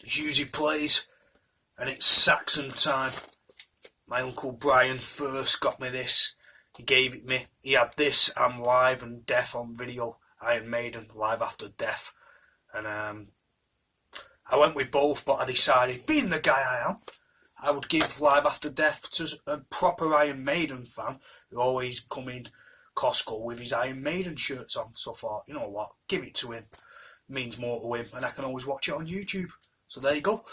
Hughesy plays, and it's Saxon time. My Uncle Brian first got me this. He gave it me. He had this and Live and Death on video. Iron Maiden, Live After Death. And I went with both, but I decided, being the guy I am, I would give Live After Death to a proper Iron Maiden fan who always come in Costco with his Iron Maiden shirts on. So I thought, you know what, give it to him. It means more to him, and I can always watch it on YouTube. So there you go.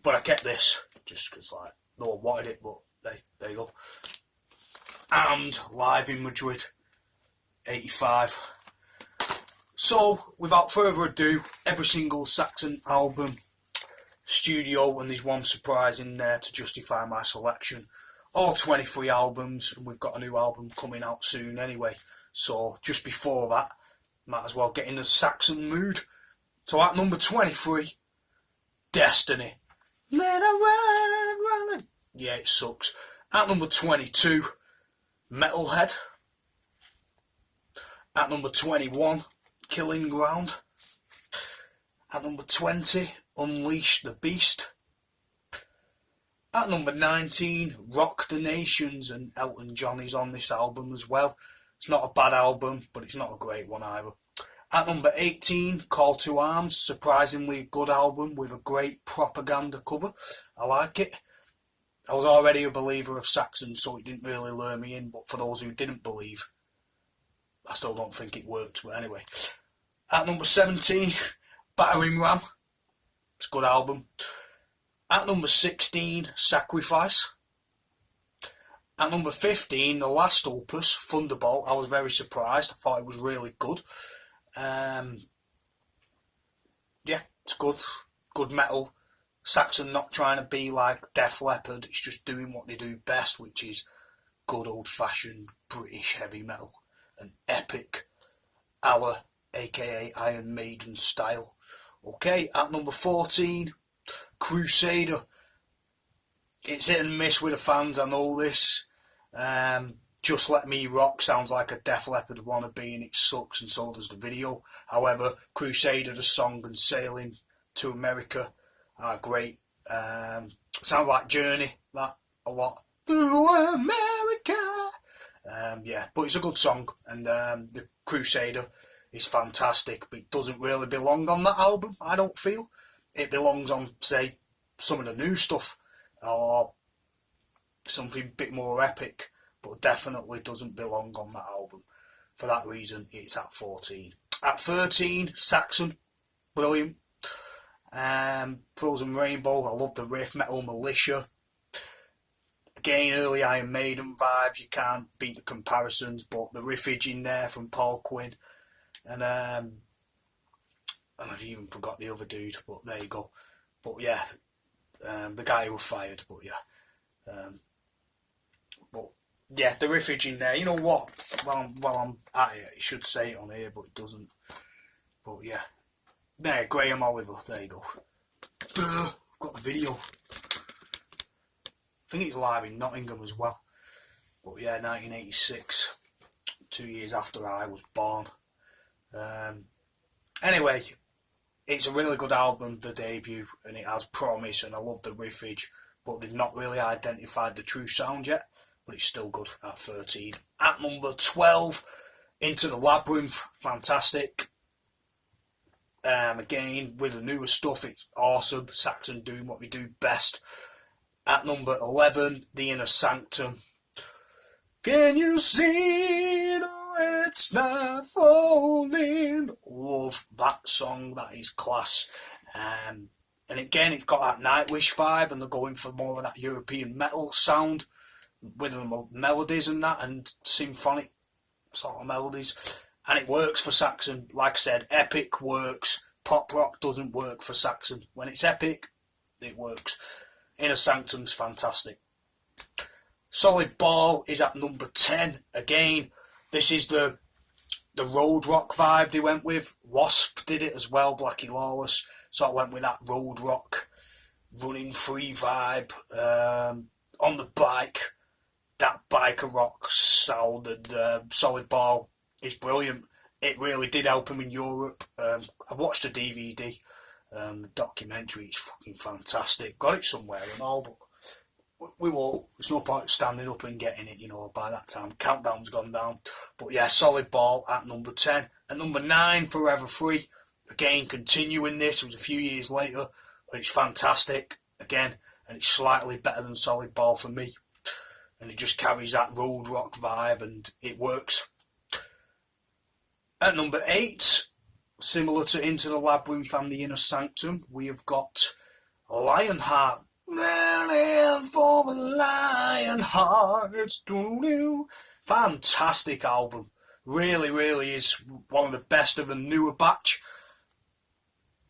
But I kept this, just because like, no one wanted it, but there you go. And Live in Madrid, 85. So, without further ado, every single Saxon album, studio, and there's one surprise in there to justify my selection. All 23 albums, and we've got a new album coming out soon anyway. So, just before that, might as well get in the Saxon mood. So, at number 23, Destiny. Let her run. Yeah, it sucks. At number 22, Metalhead. At number 21, Killing Ground. At number 20, Unleash the Beast. At number 19, Rock the Nations, and Elton John is on this album as well. It's not a bad album, but it's not a great one either. At number 18, Call to Arms, surprisingly good album with a great propaganda cover. I like it. I was already a believer of Saxon, so it didn't really lure me in, but for those who didn't believe, I still don't think it worked, but anyway. At number 17, Battering Ram. It's a good album. At number 16, Sacrifice. At number 15, the last opus, Thunderbolt. I was very surprised. I thought it was really good. Yeah, it's good. Good metal. Saxon not trying to be like Def Leppard. It's just doing what they do best, which is good old-fashioned British heavy metal. An epic, a la aka Iron Maiden style. Okay, at number 14, Crusader. It's hit and miss with the fans, I know this. Just Let Me Rock sounds like a Def Leppard wannabe and it sucks, and so does the video. However, Crusader, the song, and Sailing to America are great. Sounds like Journey, that a lot. To America! Yeah, but it's a good song, and the Crusader is fantastic, but it doesn't really belong on that album, I don't feel. It belongs on, say, some of the new stuff, or something a bit more epic, but definitely doesn't belong on that album. For that reason, it's at 14. At 13, Saxon, brilliant. Frozen Rainbow, I love the riff. Metal Militia. Again, early Iron Maiden vibes, you can't beat the comparisons, but the riffage in there from Paul Quinn. And I've even forgot the other dude, but there you go. But yeah, the guy who was fired, but yeah. But yeah, the riffage in there, you know what? While I'm at it, it should say it on here, but it doesn't. But yeah. There, Graham Oliver, there you go. I've got the video. I think it's live in Nottingham as well. But yeah, 1986, 2 years after I was born. Anyway, it's a really good album, the debut, and it has promise, and I love the riffage, but they've not really identified the true sound yet, but it's still good at 13. At number 12, Into the Labyrinth, fantastic. Again, with the newer stuff, it's awesome. Saxon doing what we do best. At number 11, The Inner Sanctum. Can you see the it's not falling? Love that song, that is class. And again, it's got that Nightwish vibe, and they're going for more of that European metal sound with the melodies and that, and symphonic sort of melodies. And it works for Saxon. Like I said, epic works. Pop rock doesn't work for Saxon. When it's epic, it works. Inner Sanctum's fantastic. Solid Ball is at number 10. Again, this is the road rock vibe they went with. Wasp did it as well, Blackie Lawless. So I went with that road rock, running free vibe. On the bike, that biker rock sound, and Solid Ball is brilliant. It really did help him in Europe. I watched a DVD The documentary is fucking fantastic. Got it somewhere and all, but we won't. There's no point standing up and getting it, you know, by that time. Countdown's gone down. But yeah, Solid Ball at number 10. At number 9, Forever Free. Again, continuing this. It was a few years later, but it's fantastic. Again, and it's slightly better than Solid Ball for me. And it just carries that road rock vibe and it works. At number 8, similar to Into the Labyrinth and the Inner Sanctum, we have got Lionheart. For Lionheart. Fantastic album. Really, really is one of the best of the newer batch.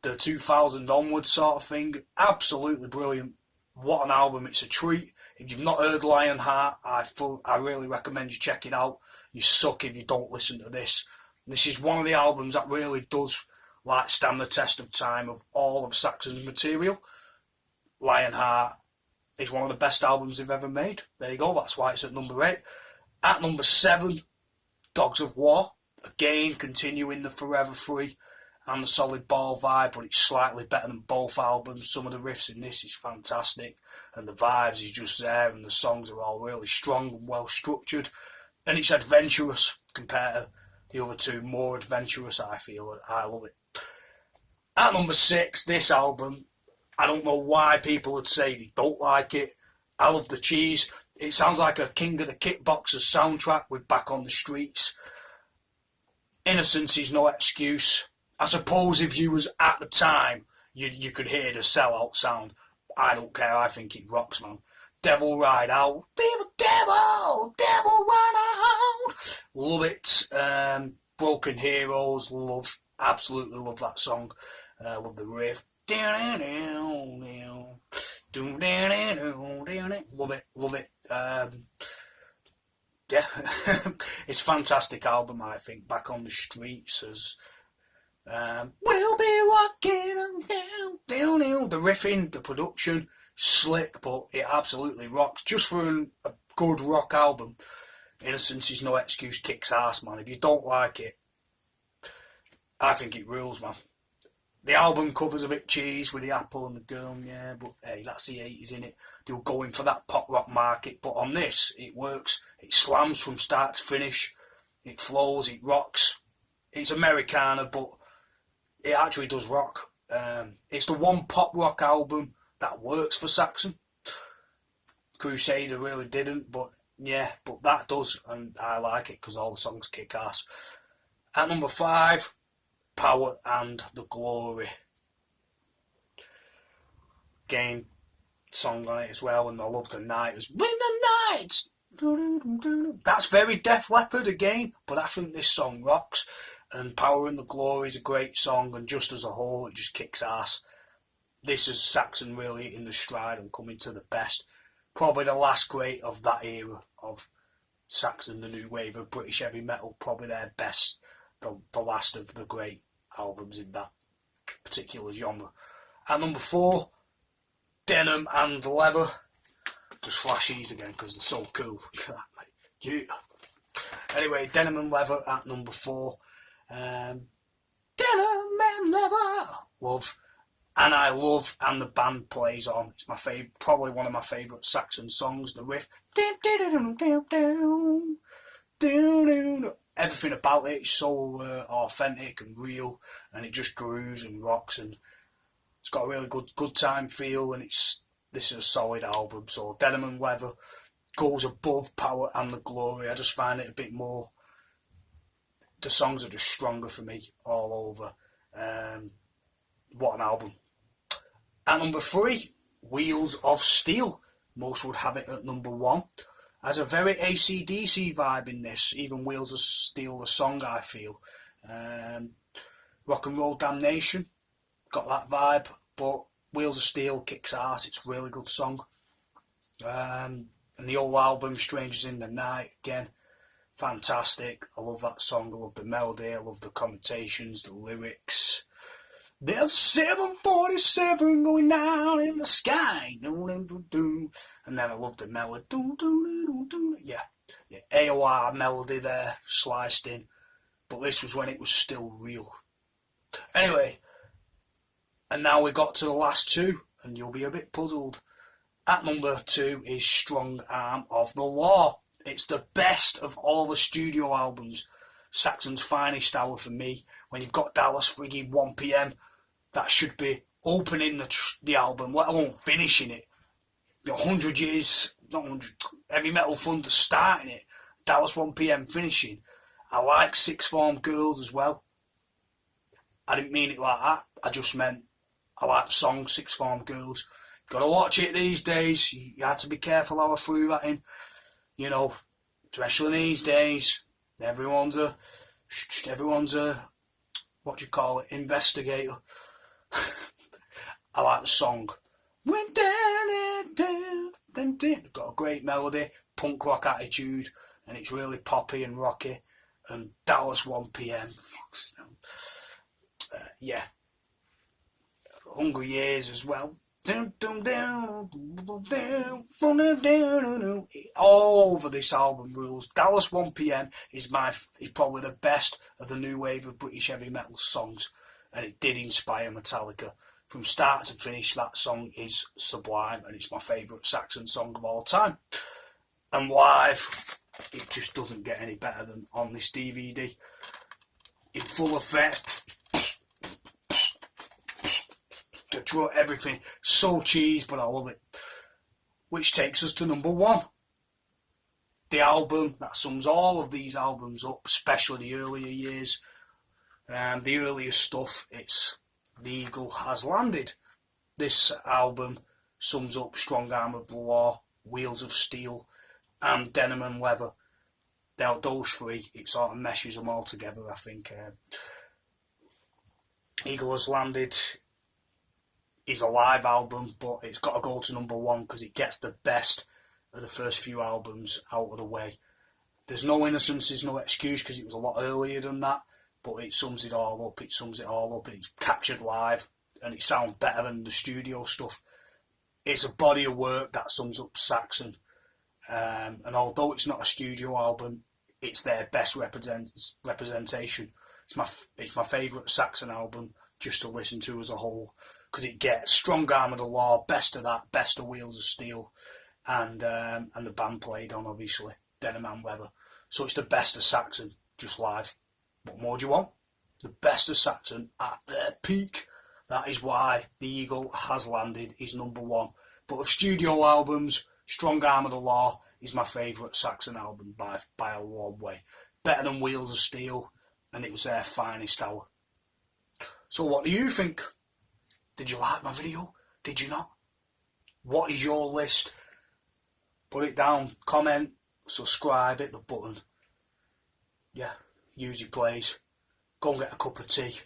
The 2000 onwards sort of thing. Absolutely brilliant. What an album. It's a treat. If you've not heard Lionheart, I really recommend you check it out. You suck if you don't listen to this. This is one of the albums that really does like stand the test of time of all of Saxon's material. Lionheart is one of the best albums they've ever made. There you go, that's why it's at number 8. At number 7, Dogs of War. Again, continuing the Forever Free and the Solid Ball vibe, but it's slightly better than both albums. Some of the riffs in this is fantastic, and the vibes is just there, and the songs are all really strong and well structured, and it's adventurous compared to the other two. More adventurous, I feel. I love it. At number 6, this album, I don't know why people would say they don't like it. I love the cheese. It sounds like a King of the Kickboxers soundtrack with Back on the Streets. Innocence is no excuse. I suppose if you was at the time, you could hear the sellout sound. I don't care, I think it rocks, man. Devil Ride Out. Devil Ride Out. Love it. Broken Heroes, absolutely love that song. Love the riff. Love it. Yeah, it's a fantastic album, I think. Back on the Streets as we'll be walking down. The riffing, the production, slick, but it absolutely rocks. Just for a good rock album, Innocence is no excuse kicks ass, man. If you don't like it, I think it rules, man. The album cover's a bit cheese with the apple and the girl, yeah, but hey, that's the 80s, innit? They were going for that pop rock market, but on this, it works. It slams from start to finish. It flows, it rocks. It's Americana, but it actually does rock. It's the one pop rock album that works for Saxon. Crusader really didn't, but yeah, but that does, and I like it because all the songs kick ass. At number 5, Power and the Glory. Again, song on it as well, and I love the night. It's When the Nights. That's very Def Leppard again, but I think this song rocks. And Power and the Glory is a great song, and just as a whole, it just kicks ass. This is Saxon really hitting the stride and coming to the best. Probably the last great of that era of Saxon, the new wave of British heavy metal. Probably their best, the last of the great albums in that particular genre. At number 4, Denim and Leather. Just flash these again because they're so cool. Yeah. Anyway, Denim and Leather at number 4. Denim and Leather. Love. And I love And the Band Plays On. It's my favourite, probably one of my favourite Saxon songs. The riff. Everything about it is so authentic and real, and it just grooves and rocks, and it's got a really good time feel, and this is a solid album. So Denim and Leather goes above Power and the Glory. I just find it a bit more, the songs are just stronger for me all over. What an album. At number 3, Wheels of Steel. Most would have it at number 1. Has a very AC/DC vibe in this. Even Wheels of Steel, the song, I feel. Rock and Roll Damnation, got that vibe. But Wheels of Steel kicks ass. It's a really good song. And the whole album, Strangers in the Night, again, fantastic. I love that song. I love the melody. I love the connotations, the lyrics. There's 747 going down in the sky. And then I love the melody. Yeah. AOR melody there, sliced in. But this was when it was still real. Anyway, And now we got to the last two, and you'll be a bit puzzled. At number 2 is Strong Arm of the Law. It's the best of all the studio albums. Saxon's finest hour for me. When you've got Dallas frigging 1 PM, that should be opening the album, let alone finishing it. 100 years, not 100, Heavy Metal Thunder starting it. Dallas 1 PM finishing. I like Sixth Form Girls as well. I didn't mean it like that. I just meant I like the song Sixth Form Girls. Gotta watch it these days. You have to be careful how I threw that in. You know, especially these days. Everyone's a what do you call it, investigator. I like the song. Went down, down. Got a great melody, punk rock attitude, and it's really poppy and rocky. And Dallas 1 PM. Yeah. Hungry Years as well. All over this album rules. Dallas 1 PM is probably the best of the new wave of British heavy metal songs, and it did inspire Metallica. From start to finish, that song is sublime, and it's my favourite Saxon song of all time. And live, it just doesn't get any better than on this DVD. In full effect, everything, so cheese, but I love it. Which takes us to number 1. The album that sums all of these albums up, especially the earlier years, the earlier stuff. It's The Eagle Has Landed. This album sums up Strong Arm of the Law, Wheels of Steel, and Denim and Leather. Those three, it sort of meshes them all together, I think. Eagle Has Landed is a live album, but it's got to go to number 1 because it gets the best of the first few albums out of the way. There's No Innocence is No Excuse because it was a lot earlier than that, but it sums it all up. And it's captured live, and it sounds better than the studio stuff. It's a body of work that sums up Saxon, and although it's not a studio album, it's their best representation. It's my favourite Saxon album just to listen to as a whole, because it gets Strong Arm of the Law, best of that, best of Wheels of Steel, and the band played on, obviously, Denim and Leather. So it's the best of Saxon, just live. What more do you want? The best of Saxon at their peak. That is why The Eagle Has Landed is number 1. But of studio albums, Strong Arm of the Law is my favourite Saxon album by a long way. Better than Wheels of Steel, and it was their finest hour. So what do you think? Did you like my video? Did you not? What is your list? Put it down, comment, subscribe, hit the button. Yeah, Hughesy plays. Go and get a cup of tea.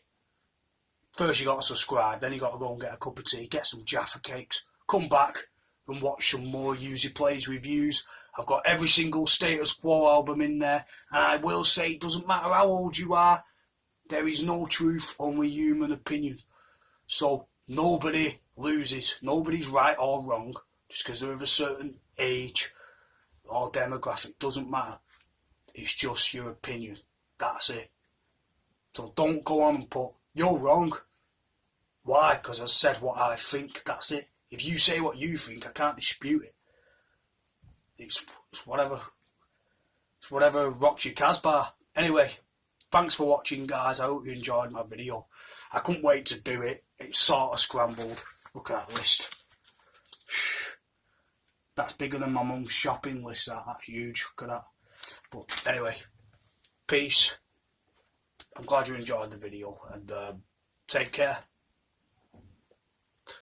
First you got to subscribe, then you got to go and get a cup of tea, get some Jaffa cakes. Come back and watch some more Hughesy Plays reviews. I've got every single Status Quo album in there, and I will say it doesn't matter how old you are, there is no truth, only human opinion. So nobody loses, nobody's right or wrong, just because they're of a certain age or demographic, doesn't matter. It's just your opinion, that's it. So don't go on and put, you're wrong. Why? Because I said what I think, that's it. If you say what you think, I can't dispute it. It's whatever rocks your Casbah. Anyway, thanks for watching, guys. I hope you enjoyed my video. I couldn't wait to do it. It's sort of scrambled. Look at that list. That's bigger than my mum's shopping list. That's huge. Look at that. But anyway, peace. I'm glad you enjoyed the video, and take care.